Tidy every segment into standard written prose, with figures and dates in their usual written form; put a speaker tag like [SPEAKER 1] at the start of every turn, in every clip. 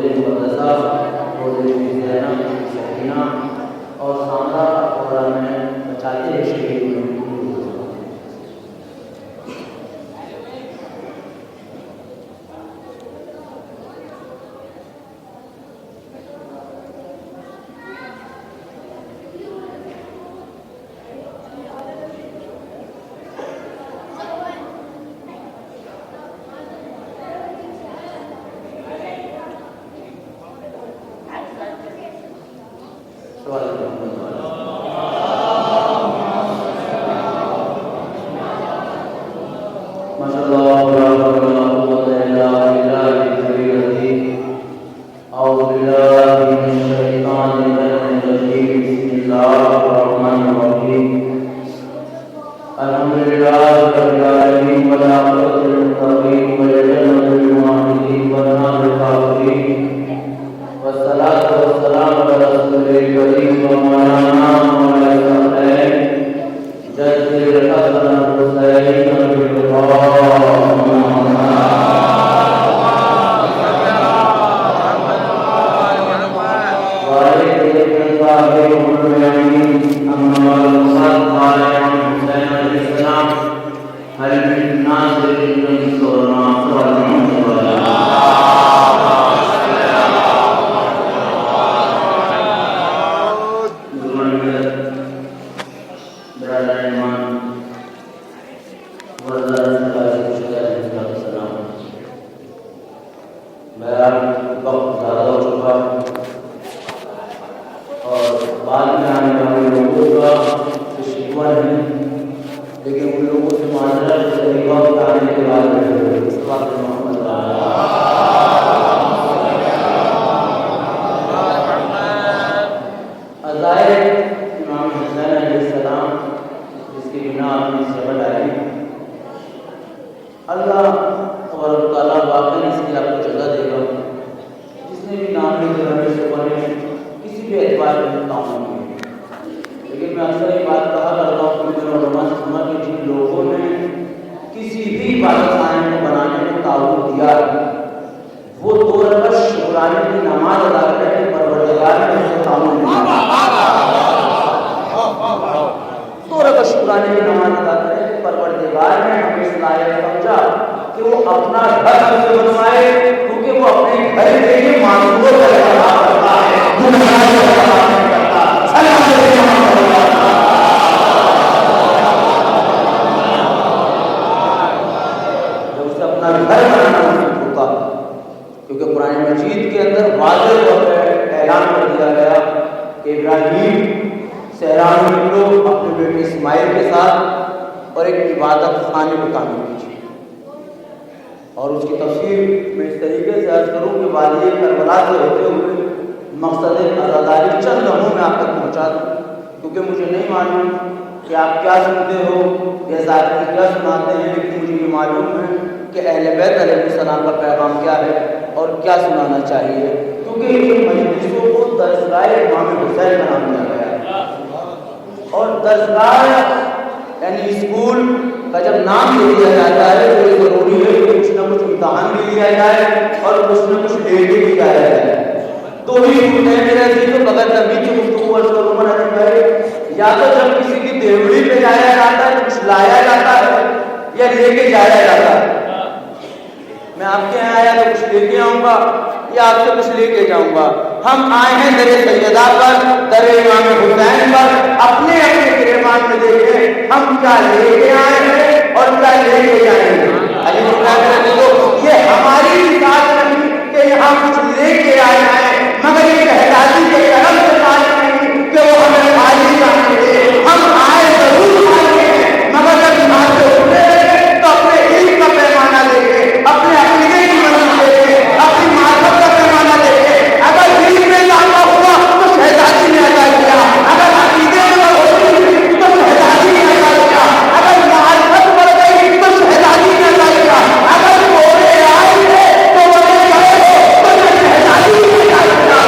[SPEAKER 1] روز مقدسہ روز زینب سکینہ اور سامرا اور میں بچاتے ہوئے شہید ہوئے.
[SPEAKER 2] ہم آئے ہیں در سیدہ پر، در امام حسین پر، اپنے اپنے گریبان میں دیکھیں ہم کیا لے کے آئے ہیں اور کیا لے کے جائیں گے. یہ ہماری بات نہیں کہ یہاں کچھ لے کے آئے ہیں، مگر یہ شہزادی کے طرف سے بات نہیں کہ وہ ہمیں خالی جانے دے. ہم آئے ضرور آئے ہیں، مگر جب یہاں سے اٹھے تو اپنے علم کا پیمانہ لے کے، اپنے عقیدے کی مدد لے کے، اپنی معرفت کا پیمانہ لے کے. اگر علم میں اضافہ ہوا تو شہزادی نے ادا کیا، اگر عقیدے میں ہوئی تو شہزادی نے ادا کیا، اگر معرفت بڑھ گئی تو شہزادی نے ادا کیا، اگر گھوڑے آئے تھے تو وہ شہزادی نے ادا کیا.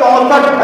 [SPEAKER 2] 64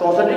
[SPEAKER 2] 64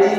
[SPEAKER 2] 30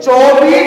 [SPEAKER 2] 24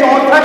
[SPEAKER 2] 64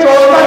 [SPEAKER 2] 64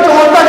[SPEAKER 2] 64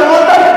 [SPEAKER 2] 64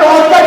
[SPEAKER 2] 64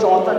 [SPEAKER 2] 64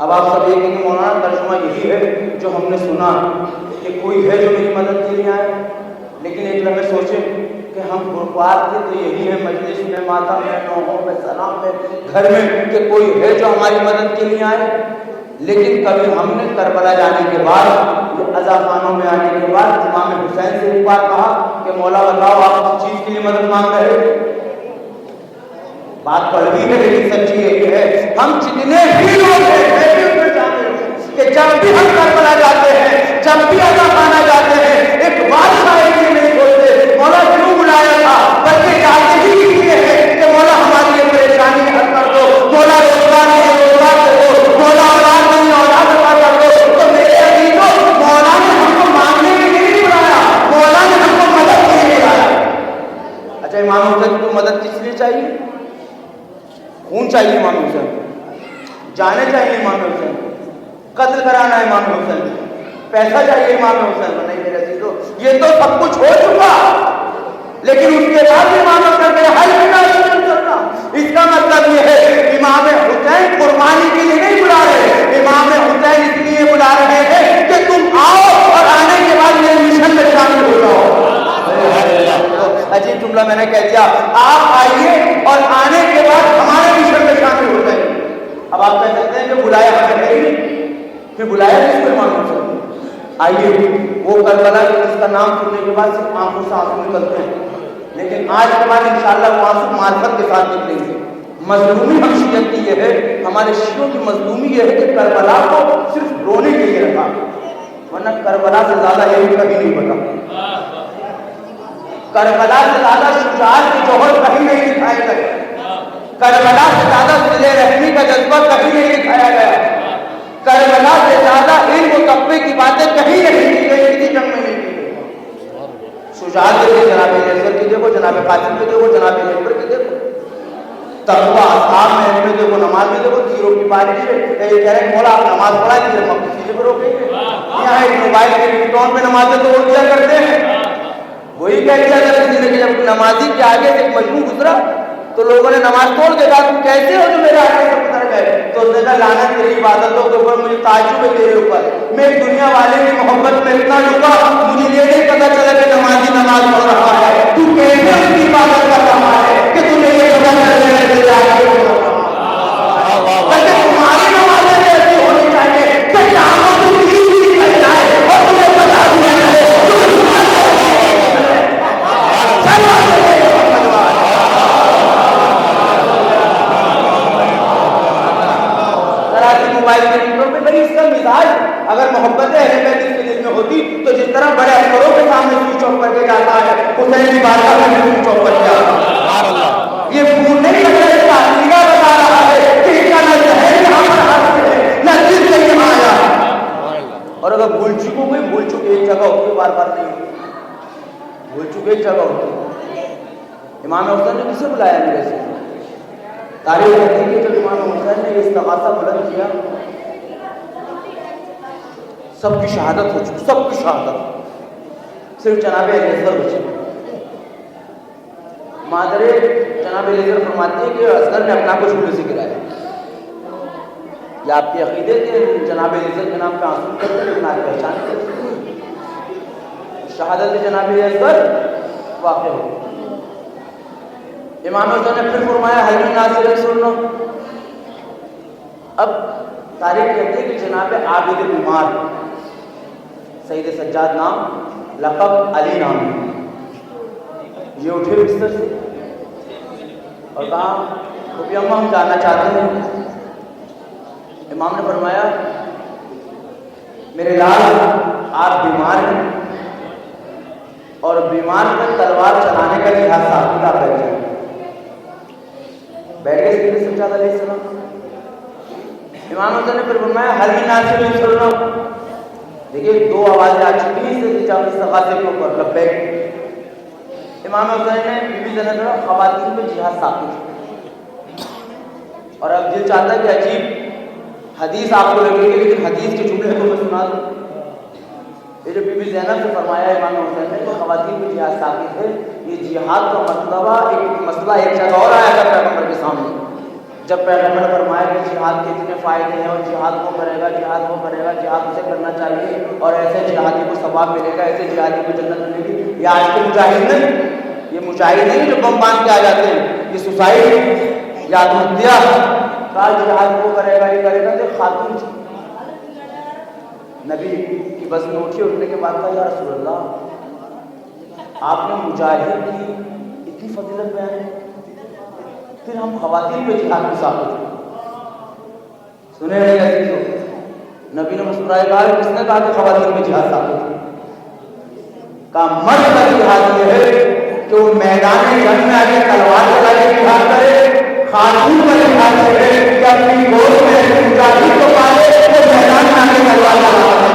[SPEAKER 2] اب آپ سب یہ کہ مولانا ترجمہ یہی ہے جو ہم نے سنا کہ کوئی ہے جو میری مدد کے لیے آئے، لیکن ایک لمحے سوچیں کہ ہم غربات تھے تو یہی ہے مجلس میں، ماتم میں، نوحوں میں، سلام میں، گھر میں، کہ کوئی ہے جو ہماری مدد کے لیے آئے. لیکن کبھی ہم نے کربلا جانے کے بعد، عزا خانوں میں آنے کے بعد امام حسین سے ایک بار کہا کہ مولا بتاؤ آپ کس چیز کے لیے مدد مانگ رہے ہیں؟ بات کڑوی ہے لیکن سچی یہ ہے، ہم جتنے بھی لوگ ہیں میں بھی اس میں شامل ہوں کہ جب بھی ہم کربلا جاتے ہیں، جب بھی عزا خانہ جاتے ہیں، ایک بات شاید یہ نہیں سوچتے مولا کیوں بلایا تھا، بلکہ جاتے ہی یہ ہے کہ مولا ہماری یہ پریشانی حل کر دو، مولا روزگار نہیں روزگار دے دو، مولا اولاد نہیں اولاد عطا کر دو. تو میرے عزیزوں، مولا نے ہم کو مانگنے کے لیے نہیں بلایا، مولا نے ہم کو مدد کے لیے بلایا. اچھا امام حسین کو مدد کس لیے چاہیے؟ خون چاہیے امام حسین، جانے چاہیے امام حسین، قتل کرانا ہے امام حسین، پیسہ چاہیے امام حسین کو. نہیں میرے عزیزو، یہ تو سب کچھ ہو چکا، لیکن اس کے بعد امام حسین کے حل بنا نہیں کرنا. اس کا مطلب یہ ہے امام حسین قربانی کے لیے نہیں بلا رہے، امام حسین اس لیے بلا رہے ہیں کہ تم آؤ اور آنے کے بعد میرے مشن میں شامل ہو جاؤ. عجیب جملہ میں نے کہہ دیا، آپ آئیے اور آنے کے بعد ہمارے مشن میں شامل ہو جائیں. اب آپ کہہ سکتے ہیں کہ بلایا ہمیں نہیں، کہ بلایا جس کو امام حسین آئیے. وہ کربلا جس کا نام سننے کے بعد صرف آنکھوں سے آنسو نکلتے ہیں، لیکن آج کے بعد انشاءاللہ وہ آنسو معرفت کے ساتھ نکلیں گے. مظلومی ہمشیت کی یہ ہے، ہمارے شیعوں کی مظلومی یہ ہے کہ کربلا کو صرف رونے کے لیے رکھا، ورنہ کربلا سے زیادہ یہ کبھی نہیں بتا. کربلا سے زیادہ شجاعت کے جوہر کہیں نہیں دکھائے گئے، کربلا سے زیادہ صلہ رحمی کا جذبہ کہیں نہیں دکھایا گیا، کربلا سے زیادہ علم و تقوی کی باتیں کہیں نہیں کی گئی، کسی جنگ میں نہیں کی گئی. شجاعت کے جناب علیہ کی دیکھو، جناب قاسم کے دیکھو، جناب علیہ کے دیکھو، تقوی اصحاب میں میں دیکھو، نماز میں دیکھو، تیروں کی بارش ہے. یہ کہہ رہے ہیں مولا آپ نماز پڑھائیں گے، ہم کسی کو روکیں گے؟ یہاں ایک موبائل کے رنگ ٹون پہ نمازیں تو وہ کیا کرتے ہیں، وہی کہہ دیا اگر کسی نے کہ جب نمازی کے آگے سے ایک مجموع گزرا تو لوگوں نے نماز توڑ کے کہا تم کیسے ہو جو میرے آگے سے گزر گئے؟ تو اس نے کہا لعنت تیری عبادتوں کے اوپر، مجھے تعجب ہے تیرے اوپر، میں دنیا والے کی محبت میں اتنا ڈوبا مجھے یہ نہیں پتا چلا کہ نمازی نماز پڑھ رہا ہے، تو کیسے اس کی عبادت کر رہا ہے کہ تمہیں یہ پتا چلے کہ تیرے آگے ہو رہا ہے. بلکہ تمہاری نمازیں ایسی ہونی چاہیے کہ جہاں تم ہی نکل جائے اور تمہیں پتا دیا جائے موبائل کے رنگٹون پہ. بھئی اس کا مزاج اگر محبت اہل بیت اس کے دل میں ہوتی تو جس طرح بڑے افسروں کے سامنے سوئچ آف کر کے جاتا ہے حسین کی بارگاہ میں سوئچ آف کر کے آتا. یہ فون نہیں لگ رہا، اس کا عقیدہ بتا رہا ہے کہ اس کا نہ ذہن یہاں پر حاصل ہے نہ دل سے یہاں آیا. اور اگر بھول چکو کوئی بھول چکے ایک جگہ ہوتی ہے، بار بار نہیں ہوتی، بھول چکے ایک جگہ ہوتی ہے. امام حسین نے کسے بلایا میرے سے؟ تاریخ کہتی ہے کہ جب امام حسین نے یہ استغاثہ بلند کیا سب کی شہادت ہو چکی، سب کی شہادت، صرف جناب علیزر بچے. مادرے جناب علیزر فرماتی ہے کہ اصغر نے اپنا کو جھولے سے گرایا. یہ آپ کے عقیدے کے جناب علیزر کے نام پہ آنسو کرتے لیکن آپ پہچان کرتے شہادت جناب علیزر واقع ہو. امام حسین نے پھر فرمایا حل من ناصر سن لو. اب تاریخ کہتے ہیں کہ جناب عابد بیمار سید سجاد نام، لقب علی نام، یہ اٹھے بستر سے اور کہا خفی اماں ہم جاننا چاہتے ہیں. امام نے فرمایا میرے لال آپ بیمار ہیں اور بیمار میں تلوار چلانے کا لحاظ ثابت آپ بیٹھ جائیں. بیٹھ گئے سید سجاد علیہ السلام. امام حسین نے پھر فرمایا حل من ناصر سن لو. دیکھیے دو آوازیں آ چکی ہیں اس استغاثے کے اوپر لبیک. امام حسین نے بی بی زینب نے خواتین میں جہاد ثابت. اور اب دل چاہتا ہے کہ عجیب حدیث آپ کو لگے گی لیکن حدیث کے جملے کو میں سنا دوں. یہ جو بی بی زینب سے فرمایا امام حسین نے کہ خواتین میں جہاد ثابت ہے، یہ جہاد کا مسئلہ ایک جگہ اور آیا تھا پیغمبر کے سامنے.
[SPEAKER 1] جب پیغمبر نے فرمایا کہ جہاد کے اتنے فائدے ہیں اور جہاد وہ کرے گا، جہاد وہ کرے گا، جہاد اسے کرنا چاہیے اور ایسے جہادی کو ثواب ملے گا، ایسے جہادی کو جنت ملے گی. یہ آج کے مجاہد نہیں، یہ مجاہد نہیں جو بم باندھ کے آ جاتے ہیں، یہ سوسائڈ یا آتمہتیا کا جہاد وہ کرے گا، یہ کرے گا. تو خاتون نبی کی بس میں اٹھنے کے بعد کہا یا رسول اللہ آپ نے مجاہد کی اتنی فضیلت بیان ہے، پھر ہم خواتین پہ جہاد کو ثابت ہیں. سنے رہے عزیزو، نبی نے مسکرائے کہا کس نے کہا کہ خواتین پہ جہاد ثابت ہے؟ کہا مرد کا جہاد یہ ہے کہ وہ میدان جنگ میں آگے تلوار چلا کے جہاد کرے. خاتون کا جہاد یہ ہے کہ اپنی گود میں مجاہد کو پالے تو میدان میں آگے تلوار چلا کرے.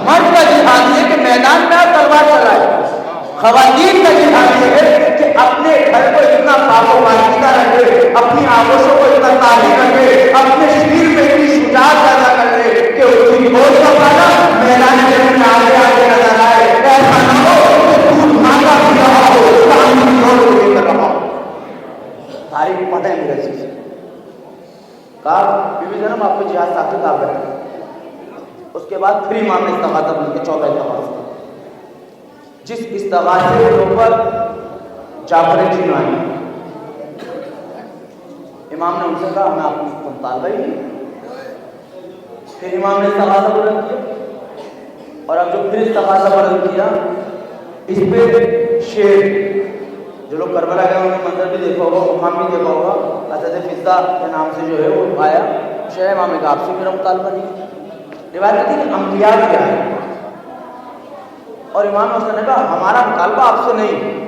[SPEAKER 1] مرد کا جہاد یہ کہ میدان میں تلوار چلائے. خواتین کا جہاد یہ ہے کہ اپنے گھر کو اتنا پاک و پاکیزہ رکھے، اپنی آغوشوں کو اتنا طاہر رکھے، اپنے شریر میں اتنی شجاعت پیدا کر لے کہ اس کی گود کا پانا میدان جنگ میں آگے آگے نظر آئے. ایسا نہ ہو کہ دودھ مانگا بھی رہا ہو، کام بھی اور لے کر رہا ہو. تاریخ پتہ ہے میرے چیز. کہا بی بی زینب آپ کو جہاد ثابت آپ بیٹھے. اس کے بعد پھر امام نے استغاثہ بول کے چوتھا استغاثہ، جس استغاثے کے اوپر جعفر جی آئے. امام نے ان سے کہا میں آپ کو مطالبہ ہی نہیں. پھر امام نے استغاثہ بلند کیا اور اب جو پھر استغاثہ بلند کیا اس پہ شیر، جو لوگ کربلا گئے انہوں نے منظر بھی دیکھا ہوگا، مقام بھی دیکھا ہوگا. حضرت فضہ کے نام سے جو ہے وہ آیا شیر. امام نے کہا آپ سے میرا مطالبہ نہیں. روایت ہے کہ انبیاء کیا ہے اور امام حسن نے کہا ہمارا مطالبہ آپ سے نہیں.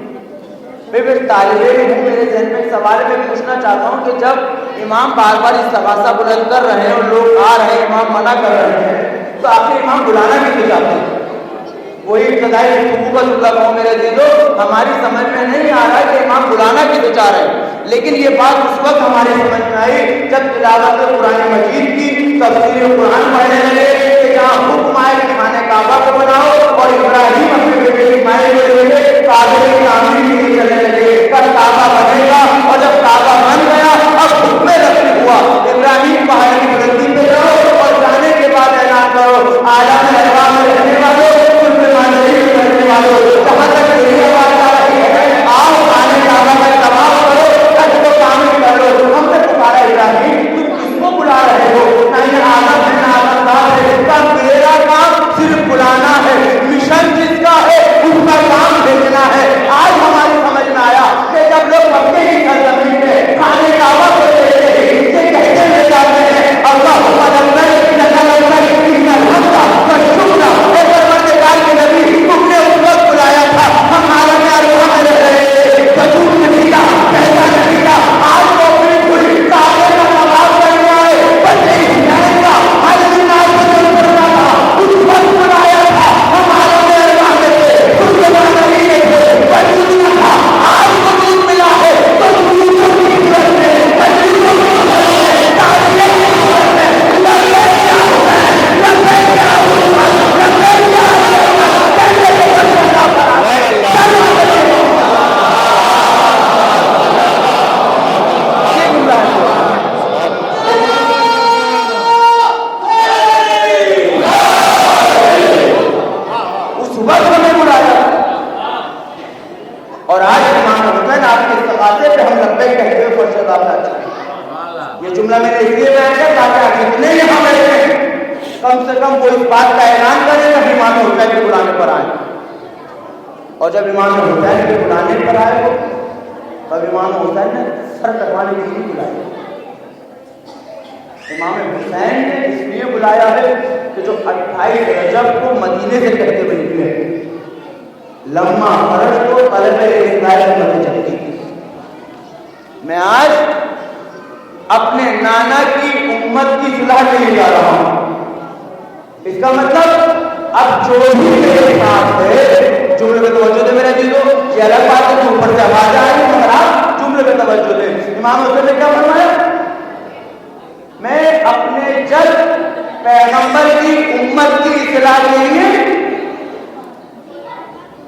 [SPEAKER 1] میں طالب علم ہوں، میرے ذہن میں ایک سوال میں پوچھنا چاہتا ہوں کہ جب امام بار بار استغاثہ بلند کر رہے ہیں اور لوگ آ رہے ہیں، امام منع کر رہے ہیں، تو آخر امام بلانا کیوں چاہتے ہیں؟ وہی ابتدائی حقوق اللہ کو میرے دلو ہماری سمجھ میں نہیں آ رہا کہ امام بلانا کیوں چاہ رہے ہیں. لیکن یہ بات اس وقت ہمارے سمجھ میں آئی جب تلاوت قرآن مجید کی تفسیر قرآن پڑھنے لگے کہ جہاں حکم آئے کہ خانہ کعبہ کو بناؤ اور ابراہیم اپنے بیٹے اسماعیل کو لے کے کعبے کی تعمیر کے لیے چلنے لگے. کل کعبہ بنے گا اور جب کعبہ بن گیا اب حکم رسمی ہوا ابراہیم پہاڑ کی بلندی پہ جاؤ اور جانے کے بعد اعلان کرو عالم ارواح میں رہنے والوں جہاں تک میری آواز آ رہی ہے آؤ خانہ کعبہ کا طواف کرو، چھت کو تعمیر کر لو. ہم نے تمہارا ابراہیم تم کس کو بلا رہے ہو؟ نہ یہ آدم ہے نہ آدم دار ہے. اس کا میرا کام صرف بلانا ہے، مشن جس کا ہے اس کا کام بھیجنا ہے. آج ہماری سمجھ میں آیا کہ جب لوگ مکے کی سرزمین میں خانہ کعبہ کو دیکھتے ہیں یہ کہتے ہوئے جاتے ہیں اللہ کے نبی تم نے اس وقت بلایا تھا ہم عالم ارواح میں رہ رہے تھے، وجود نہیں تھا، پیسہ نہیں تھا. آج وہ اپنی پوری کعبے کا طواف کرنے آئے بندے اسماعیل کا عالم ناز وجود کرنا تھا. اس وقت بلایا تھا ہم عالم ارواح میں تھے، اس کے بعد نہیں تھے، وجود نہ تھا. آج وجود ملا ہے تو وجود کی صورت میں وجود کی صورت میں تعلیم کی صورت میں لبے کیا ہوتا ہے، لبے کیا ہوتا ہے، لبے کیا اس وقت ہمیں بلایا. اور آج امام حسین آپ کے استغاثے پہ ہم لبیک کہتے ہوئے فرش اللہ کا اچھا. یہ جملہ میں نے اس لیے بیان کیا تاکہ جتنے یہاں بیٹھے ہیں کم سے کم وہ اس بات کا اعلان کریں کہ امام حسین کے بلانے پر آئے. اور جب امام حسین کے بلانے پر آئے ہو تب امام حسین نے سر کٹوانے کے لیے بلایا. امام حسین نے اس لیے بلایا ہے کہ جو 28 رجب کو مدینے سے کہتے ہوئے نکلے لمحہ فرض کو طلب اسرائیل میں چلتی. میں آج اپنے نانا کی امت کی صلاح کے لیے جا رہا ہوں. اس کا مطلب اب جو بھی میرے ساتھ ہے جملے میں توجہ دے میرے عزیزو. یہ الگ بات ہے کہ اوپر سے آواز آ رہی ہے مگر آپ جملے میں توجہ دیں. امام حسین نے کیا فرمایا؟ میں اپنے جد پیغمبر کی امت کی اصلاح کے لیے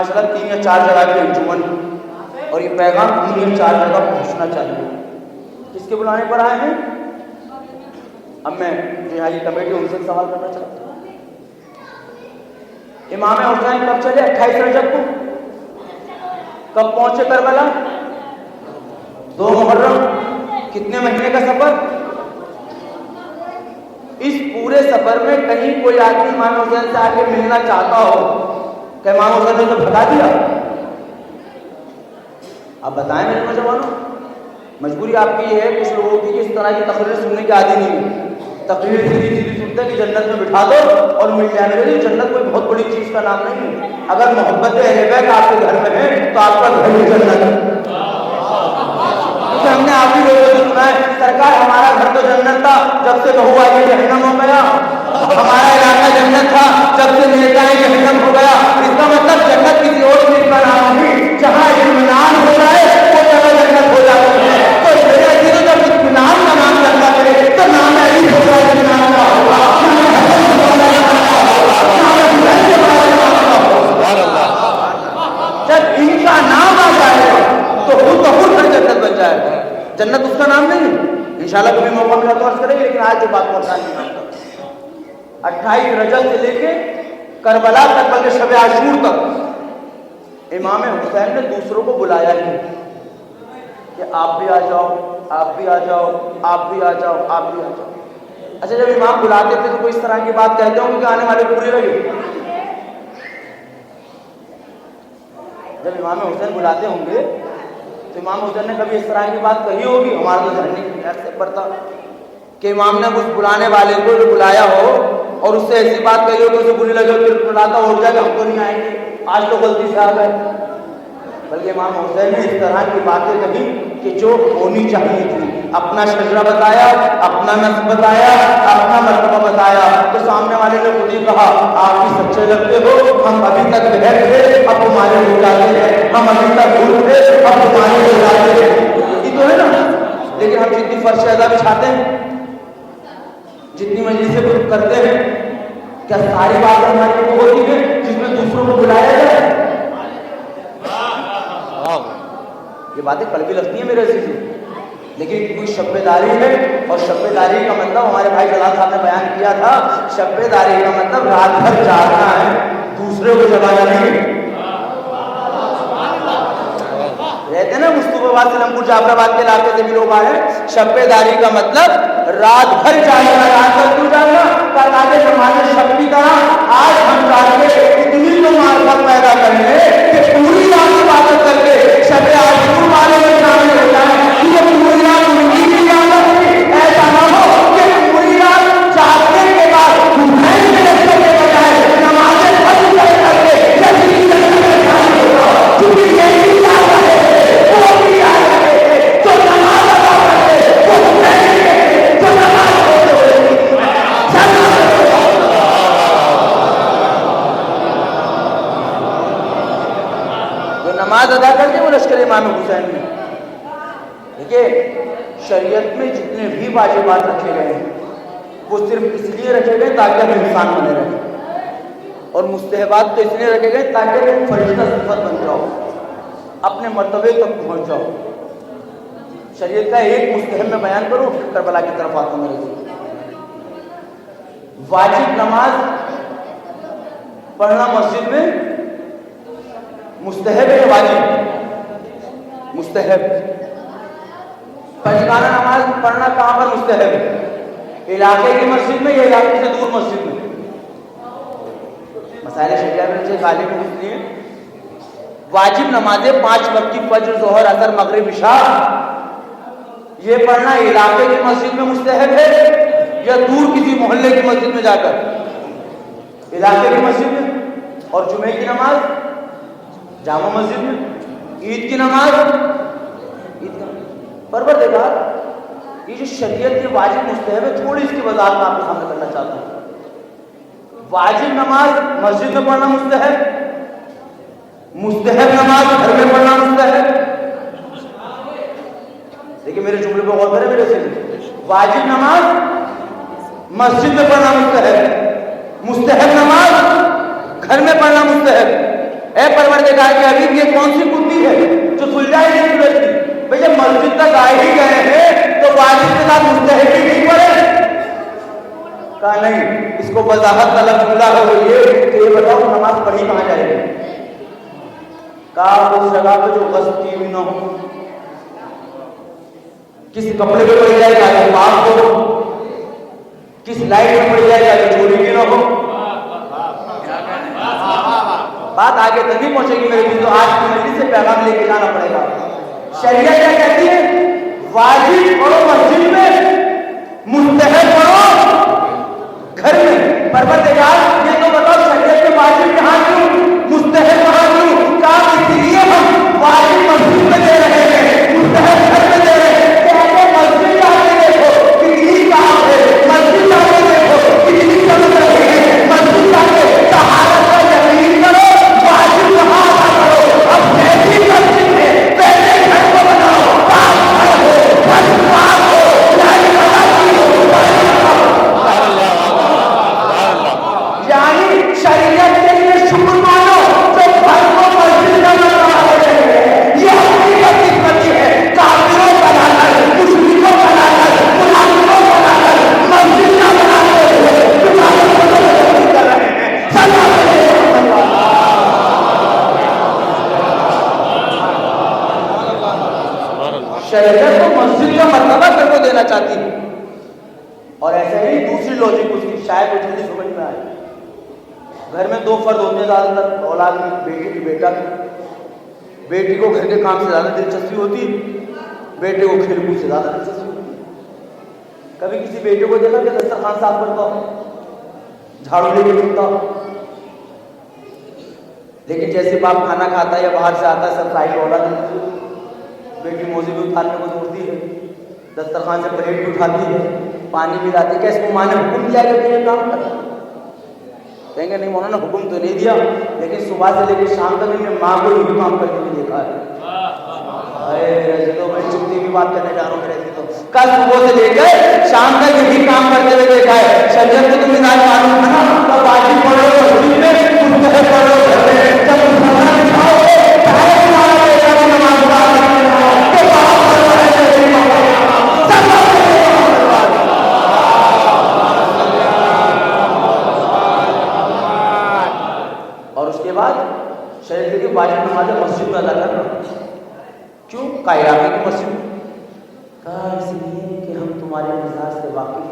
[SPEAKER 1] ماشاءاللہ 3 یا 4 جگہ کی انجمن اور یہ پیغام 3 یا 4 جگہ پہنچنا چاہیے. کس کے بلانے پر آئے ہیں؟ اب میں جو یہاں یہ کمیٹی ان سے سوال کرنا چاہتا ہوں. امام حسین کب چلے؟ 28 رجب کو. کب پہنچے کربلا؟ 2 محرم. کتنے مہینے کا سفر؟ اس پورے سفر میں کہیں کوئی آدمی امام حسین سے آ کے ملنا چاہتا ہو کہ امام حسین نے تو بھگا دیا؟ آپ بتائیں میرے نوجوانوں. مجبوری آپ کی یہ ہے کچھ لوگوں کی کہ اس طرح کی تقریر سننے کی عادی نہیں ہے. تقریر سیدھی سنتے کہ جنت میں بٹھا دو اور مل جانے لگے. جنت کوئی بہت بڑی چیز کا نام نہیں ہے. اگر محبت اہل بیت آپ کے گھر میں ہے تو آپ کا گھر ہی جنت ہے. ہم نے آپ ہی لوگوں سے سنا ہے سرکار ہمارا گھر تو جنت تھا جب سے بہو آئی جہنم ہو گیا. ہمارا علاقہ جنت تھا جب سے نیتا جہنم ہو گیا. اس کا مطلب جنت کسی اور چیز کا نام نہیں. جہاں اطمینان ہو رہا ہے وہ جگہ جنت ہو جاتی ہے. تو میرا چیزوں جب اطمینان کا نام چلتا ہے تو نام ایسی ہوگا اطمینان کا ہوگا. جب ان کا نام آ جائے تو خود بخود ہر جنت بن جائے گا. جنت اس کا نام نہیں ہے. انشاءاللہ کبھی موقع ملا تو عرض کریں گے, لیکن آج جو بات پہنچا نہیں. 28 رجب سے لے کے کربلا تک بلکہ شب عاشور تک امام حسین نے دوسروں کو بلایا ہے کہ آپ بھی آ جاؤ, آپ بھی آ جاؤ, آپ بھی آ جاؤ, آپ بھی آ جاؤ. اچھا جب امام بلاتے تھے تو کوئی اس طرح کی بات کہتے ہوں کہ آنے والے کو بری لگے. جب امام حسین بلاتے ہوں گے تو امام حسین نے کبھی اس طرح کی بات کہی ہوگی؟ ہمارا تو ذہن نہیں ایسے پڑتا کہ امام نے اس بلانے والے کو جو بلایا ہو اور اس سے ایسی بات کہی ہو کہ اسے بری لگے پھر بلاتا ہو جائے کہ ہم تو نہیں آئیں گے, آج تو غلطی سے آ گئے. بلکہ امام حسین نے اس طرح کی باتیں کہی کہ جو ہونی چاہیے تھی. اپنا شجرہ بتایا, اپنا نسب بتایا, اپنا مرتبہ بتایا. تو سامنے والے نے خود ہی کہا آپ بھی سچے لگتے ہو, ہم ابھی تک بہر تھے اب تمہارے ہو جاتے ہیں, ہم ابھی تک بھول تھے اب تمہارے ہو جاتے ہیں. یہ تو ہے نا. لیکن ہم جتنی فرش ادا بچھاتے ہیں, جتنی مجلسیں کرتے ہیں, کیا ساری باتیں ہماری وہ ہوتی ہیں جس میں دوسروں کو بلایا جائے؟ یہ باتیں کڑوی لگتی ہیں میرے عزیز, لیکن کوئی شب داری ہے. اور شب داری کا مطلب ہمارے بھائی جلال صاحب نے بیان کیا تھا, شب داری کا مطلب رات بھر جاگنا ہے, دوسرے کو جگانا نہیں. رہتے نا مصطفی آباد سلم پور جعفر آباد کے علاقے سے بھی لوگ آئے ہیں. شب داری کا مطلب رات بھر جاگنا. رات بھر کیوں جاگنا؟ تاکہ ہمارے شب کی طرح آج ہم جاگ کے اتنی تو معرفت پیدا کریں کہ پوری رات عبادت کر کے شب عاشور والے میں شامل ہو جائیں. یہ پوری رات مٹی کی عادت ہے. ایسا نہ ہو کہ پوری رات جاگنے کے بعد گھومنے کے بجائے نمازیں بند کر کے جلدی جلدی شامل ہو جاؤ. کیونکہ یہی عادت ہے, وہ بھی عادت ہے جو نماز ادا کرتے وہ نہیں جو نماز نماز ادا کرتے وہ لشکر امام حسین میں. دیکھیے شریعت میں جتنے بھی واجبات رکھے گئے ہیں وہ صرف اس لیے رکھے گئے تاکہ ہم انسان بنے رہیں, اور مستحبات تو اس لیے رکھے گئے تاکہ تم فرشتہ صفت بن جاؤ, اپنے مرتبے تک پہنچ جاؤ. شریعت کا ایک مستحب میں بیان کروں پھر کربلا کی طرف آتا ہوں میرے لیے. واجب نماز پڑھنا مسجد میں مستحب ہے, واجب مستحب. پنجگانہ نماز پڑھنا کہاں پر مستحب ہے؟ علاقے کی مسجد میں یا علاقے سے دور مسجد میں؟ مسائل شریعہ میں سے غالب اس لیے واجب نمازیں 5 وقت کی فجر, ظہر, عصر, مغرب, عشاء یہ پڑھنا علاقے کی مسجد میں مستحب ہے یا دور کسی محلے کی مسجد میں جا کر؟ علاقے کی مسجد میں. اور جمعے کی نماز جامع مسجد میں, عید کی نماز عید کا. پروردگار یہ جو شریعت کے واجب مستحب ہے تھوڑی اس کی وضاحت میں آپ کے سامنے کرنا چاہتا ہوں. واجب نماز مسجد میں پڑھنا مستحب, مستحب نماز گھر میں پڑھنا مستحب. دیکھیں میرے جملے پہ غور کریں میرے سے. واجب نماز مسجد میں پڑھنا مستحب, مستحب نماز گھر میں پڑھنا مستحب.
[SPEAKER 2] اے پروردگار کے حبیب یہ کون سی کتی ہے جو سلجھائی نہیں سلجھتی؟ بھئی جب مسجد تک آئے ہی گئے ہیں تو واجب کے ساتھ مستحب بھی نہیں پڑے؟ کہا نہیں، اس کو وضاحت طلب جملہ ہے وہ یہ کہ یہ بتاؤ نماز پڑھی کہاں جائے گی؟ کہا اس جگہ پہ جو غصب کی ہوئی نہ ہو، کسی کپڑے پہ پڑ جائے گا تو پاک ہو، کس لائٹ میں پڑ جائے گا تو چوری بھی نہ ہو۔ بات آگے تک نہیں پہنچے گی میرے بھی، تو آج کی مجلس سے پیغام لے کے جانا پڑے گا۔ شریعت کیا کہتی ہے؟ واجب پڑھو مسجد میں، مستحب پڑھو گھر میں۔ پروردگار یہ تو بتاؤ شریعت میں واجب کہاں کیوں، مستحب کہاں کیوں؟ کہا اس لیے ہم واجب مسجد میں دے رہے ہیں، مستحب گھر میں دے رہے ہیں۔ کہتے مسجد جا کے دیکھو کتنی کام ہے، مسجد جا کے دیکھو کتنی چل رہی ہے، مسجد جا کے طہارت کا یقین کرو، واجب کہاں ادا کرو۔ اب ایسی مسجد ہے پہلے گھر کو بناؤ، پاک گھر ہو، گھر پاک ہو، لائٹ لگاتی ہو، یعنی شریعت کے لیے شکر مانو جو گھر کو مسجد کا بنا رہے ہیں۔ یہ حقیقت حکمتی ہے، کافروں بنا کر، مشرکوں بنا کر، منافقوں بنا کر مسجد نہ بنا رہے ہیں، تمہارے کو کر رہے ہیں۔ صلی اللہ علیہ وسلم شریعت کو مسجد کا مرتبہ کر کو دینا چاہتی ہے۔ اور ایسے ہی دوسری لوجک اس کی شاید وہ جلدی سمجھ میں آئے۔ گھر میں دو فرد ہوتے ہیں زیادہ تر، اولاد کی، بیٹی کی بیٹا کی۔ بیٹی کو گھر کے کام سے زیادہ دلچسپی ہوتی ہے، بیٹے کو کھیل کود سے زیادہ دلچسپی ہوتی ہے۔ کبھی کسی بیٹے کو دیکھا کہ دسترخوان صاف کرتا ہو، جھاڑو لے کے گھومتا ہو، لیکن جیسے باپ کھانا کھاتا ہے یا باہر سے آتا ہے سب سائڈ اولاد دیتی ہے، بیٹی موزے بھی اتارنے کو دوڑتی ہے، دسترخوان سے پلیٹ بھی اٹھاتی ہے، پانی بھی لاتی ہے۔ کیا اس کو ماں نے حکم دیا کہ یہ کام کر؟ کہیں گے نہیں مولانا حکم تو نہیں دیا، لیکن صبح سے لے کے شام تک میں ماں کو یہی کام کرتے ہوئے دیکھا ہے۔ میں چھٹی کی بات کرنے جا رہا ہوں میرے تو کل صبح سے لے کے شام تک یہی کام کرتے ہوئے دیکھا ہے۔ شریعت کو تو مزاج معلوم ہے نا، تو واجب پڑھو مسجد میں، مستحب پڑھو گھر میں۔ جب مسلمان دکھاؤ گے چاہے تمہارا بیٹا بھی نماز ادا کرنے ہو کہ باپ پڑھتا ہے اور اس کے بعد شریعت کی واجب نماز مسجد میں ادا کرنا۔ کیوں؟ علاقے کی مسجد کہا اس لیے کہ ہم تمہارے مزاج سے واقف،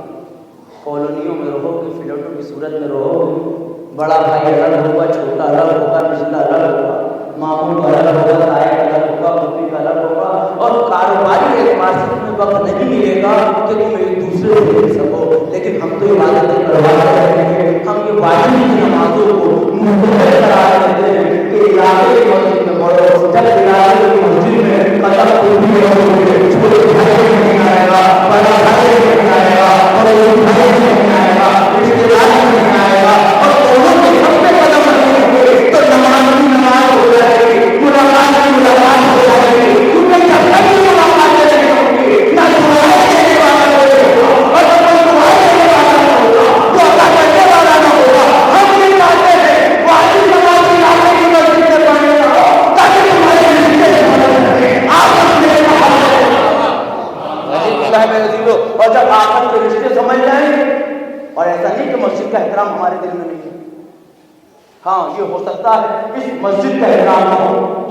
[SPEAKER 2] کالونیوں میں رہو گے، فلیٹوں کی صورت میں رہو گے، بڑا بھائی الگ ہوگا، چھوٹا الگ ہوگا، رشتہ الگ ہوگا، ماموں الگ ہوگا، تایا الگ ہوگا، پھوپھی الگ ہوگا، اور کاروباری اعتبار سے تمہیں وقت نہیں ملے گا کہ تم ایک دوسرے سے مل سکو، لیکن ہم تو عبادتیں کروا رہے ہیں۔ ہم یہ واجب کی نمازوں کو مستحب قرار دیتے ہیں کہ علاقے کی مسجد میں پڑھو۔ جب علاقے کی مسجد میں قدم پوری ہوگی، چھوٹے بھائی نہیں آئے گا، بڑا بھائی نہیں آئے گا، بڑے بھائی نہیں آئے گا، رشتے دار نہیں آئے گا، اور دونوں کے سب پہ قدم رکھیں گے تو نماز کی نماز ہو جائے گی، ملاقات کی ملاقات ہو جائے گی، کیونکہ جب تک یہ ملاقات نہیں ہوگی نہ تمہارے دینے والا ہوگا اور نہ کوئی تمہارے دینے والا ہوگا، وہ عطا کرنے والا نہ ہوگا۔ ہم یہ چاہتے ہیں واجب نماز علاقے کی مسجد میں پڑھنے لگو تاکہ تمہارے رشتے سے مدد کریں، آپس میں اور جب آپس کے رشتے سمجھ جائیں گے، اور ایسا نہیں کہ مسجد کا احترام ہمارے دل میں نہیں ہے، ہاں یہ ہو سکتا ہے اس مسجد کا احترام نہ ہو،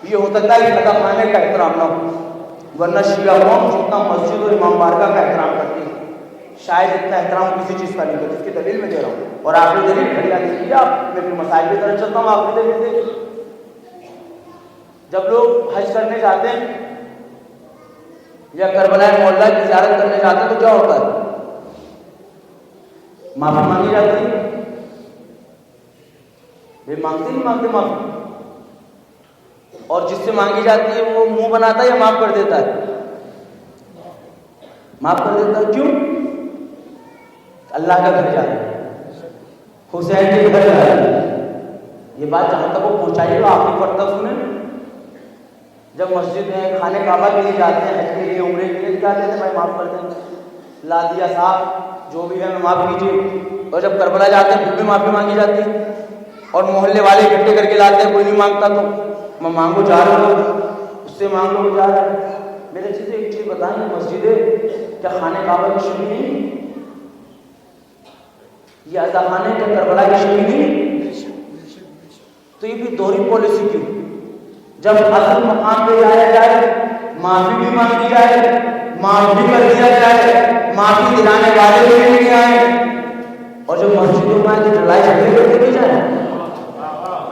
[SPEAKER 2] یہ ہو سکتا ہے کہ خانے کا احترام نہ ہو، ورنہ شیعہ قوم جتنا مسجد اور امام بارگاہ کا احترام کرتی ہے شاید اتنا احترام کسی چیز کا نہیں کرتی۔ اس کی دلیل میں دے رہا ہوں، اور آخری دلیل کھڑیا دیکھیے آپ، میں پھر مسائل کی طرف چلتا ہوں۔ آخری دلیل دیکھیے، جب لوگ حج کرنے جاتے ہیں یا کربلا مولا کی زیارت کرنے جاتے ہیں تو کیا ہوتا ہے؟ معافی مانگی جاتی ہے؟ یہ مانگتے نہیں مانگتے معافی؟ اور جس سے مانگی جاتی ہے وہ منہ بناتا ہے یا معاف کر دیتا ہے؟ معاف کر دیتا ہے۔ کیوں؟ اللہ کا گھر جا رہا ہے، حسین کے گھر جا رہا ہے۔ یہ بات جہاں تک وہ پہنچائی گا آخری پر تک سنیں۔ جب مسجد میں خانے کعبہ کے لیے جاتے ہیں، حج کے لیے، عمرے کے لیے جاتے ہیں، بھائی معاف کر دیں، لا دیا صاحب جو بھی ہے میں معاف کیجیے، اور جب کربلا جاتے ہیں پھر بھی معافی مانگی جاتی ہے۔
[SPEAKER 1] اور محلے والے اکٹھے کر کے لاتے ہیں، کوئی نہیں مانگتا تو میں مانگو جا رہا ہوں، اس سے مانگو جا رہا ہے۔ میرے چیزیں ایک چیز بتائیں، مسجدیں کیا خانہ کعبہ کی شبیہ نہیں؟ یہ عزا خانے کے کربلا کی شبیہ نہیں؟ تو یہ بھی دوہری پالیسی کیوں؟ جب اصل مقام پہ جایا جائے، معافی بھی مانگی جائے، معاف بھی کر دیا جائے، معافی دلانے والے بھی نہیں آئے، اور جب مسجدوں میں جو لڑائی جھگڑے کرتے بھی جائیں،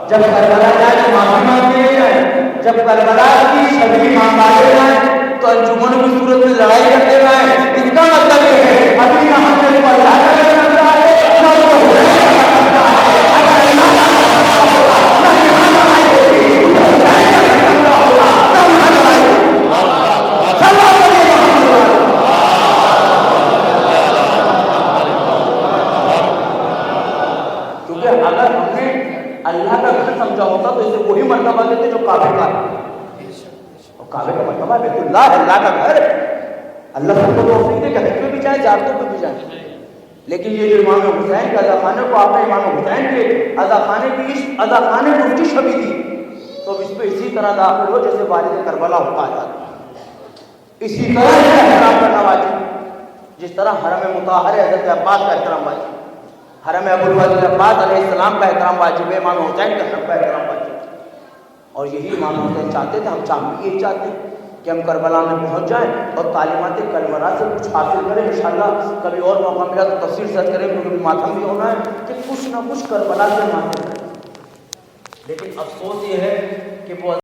[SPEAKER 1] جب کربلا جائے تو معافی مانگتے جائیں، جب کربلا کی شبیہ مانگاتے جائیں تو انجمن کی صورت میں لڑائی کرتے رہے۔ اس کا مطلب یہ ہے ابھی نہ ہم نے پڑھا کرتا ہے نہ وہ کرتا ہے، اگر اللہ کیونکہ اگر ہم نے اللہ کا گھر سمجھا ہوتا تو اسے وہی مرتبہ دیتے جو کعبے کا، اور کعبے کا مرتبہ بیت اللہ ہے، اللہ کا گھر ہے۔ اللہ سب کو توفیق دے کہ حج پہ بھی جائیں، زیارتوں پہ بھی جائیں، لیکن یہ جو امام حسین کے عزا خانے کو آپ نے امام حسین کے عزا خانے کو اس کی شبیہ دی، تو اس پہ اسی طرح داخل ہو جیسے والد کربلا ہوتا ہے، اسی طرح احترام کرنا واجب، جس طرح حرم مطہر حضرت عباس کا احترام واجب، حرم ابوالفضل عباس علیہ السلام کا احترام واجب ہے، امام حسین کے حرم کا احترام واجب ہے۔ اور یہی امام حسین چاہتے تھے، ہم بھی یہی چاہتے ہیں کہ ہم کربلا میں پہنچ جائیں اور تعلیمات کربلا سے کچھ حاصل کریں۔ انشاءاللہ کبھی اور موقع ملا تو تفصیل سرچ کریں، کیونکہ ماتم بھی ہونا ہے کہ کچھ نہ کچھ کربلا سے حاصل کریں۔ لیکن افسوس یہ ہے کہ وہ